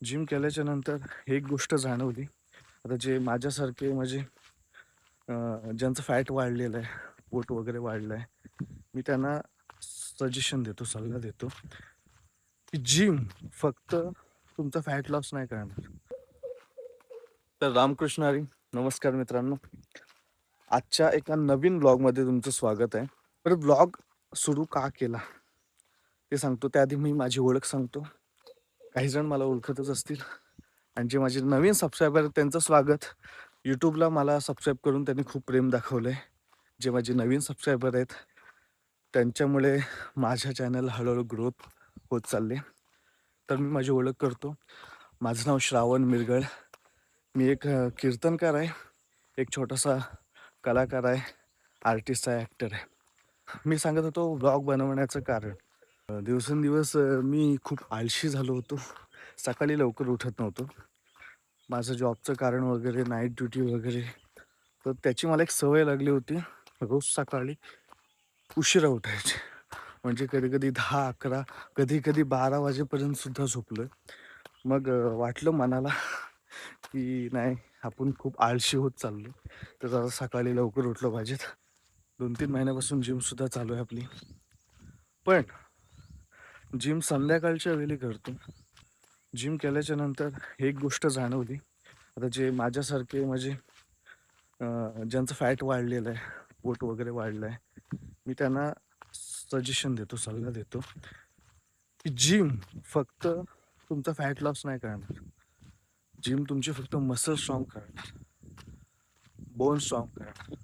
Gym केल्याच्या नंतर एक गोष्ट जाणवली. आता जे माझ्यासारखे म्हणजे ज्यांचं फॅट वाढलेलं आहे, पोट वगैरे वाढलं आहे, मी त्यांना सजेशन देतो, सल्ला देतो, की जिम फक्त तुमचा फॅट लॉस नाही करणार. तर रामकृष्ण हरी. नमस्कार मित्रांनो. आजच्या एका नवीन ब्लॉगमध्ये तुमचं स्वागत आहे. तर ब्लॉग सुरू का केला ते सांगतो. त्याआधी मी माझी ओळख सांगतो. काही जण मला ओळखतच असतील आणि जे माझे नवीन सबस्क्रायबर आहेत त्यांचं स्वागत. यूट्यूबला मला सबस्क्राईब करून त्यांनी खूप प्रेम दाखवलं आहे. जे माझे नवीन सबस्क्रायबर आहेत त्यांच्यामुळे माझ्या चॅनल हळूहळू ग्रोथ होत चालले. तर मी माझी ओळख करतो. माझं नाव श्रावण मिरगळ. मी एक कीर्तनकार आहे, एक छोटासा कलाकार आहे, आर्टिस्ट आहे, ॲक्टर आहे. मी सांगत होतो ब्लॉग बनवण्याचं कारण. दिवसेंदिवस मी खूप आळशी झालो होतो. सकाळी लवकर उठत नव्हतो. माझं जॉबचं कारण वगैरे, नाईट ड्युटी वगैरे, तर त्याची मला एक सवय लागली होती. रोज सकाळी उशिरा उठायची. म्हणजे कधी-कधी 10-11, कधी-कधी 12 वाजेपर्यंतसुद्धा झोपलोय. मग वाटलं मनाला की नाही, आपण खूप आळशी होत चाललो. तर जरा सकाळी लवकर उठलं पाहिजेत. 2-3 महिन्यापासून जिमसुद्धा चालू आहे आपली. पण जिम संध्याकाळच्या वेळी करतो. जिम केल्याच्या नंतर एक गोष्ट जाणवली. आता जे माझ्यासारखे म्हणजे ज्यांचं फॅट वाढलेलं आहे, पोट वगैरे वाढलं आहे, मी त्यांना सजेशन देतो, सल्ला देतो, की जिम फक्त तुमचा फॅट लॉस नाही करणार. जिम तुमची फक्त मसल स्ट्रॉंग करणार, बोन स्ट्रॉंग करणार.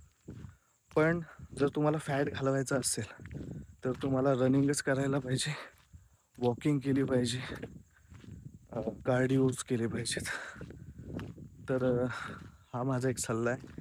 पण जर तुम्हाला फॅट घालवायचा असेल, तर तुम्हाला रनिंगच करायला पाहिजे, वॉकिंग केली पाहिजे, कार्डिओज केले पाहिजेत. तर हा माझा एक सल्ला आहे.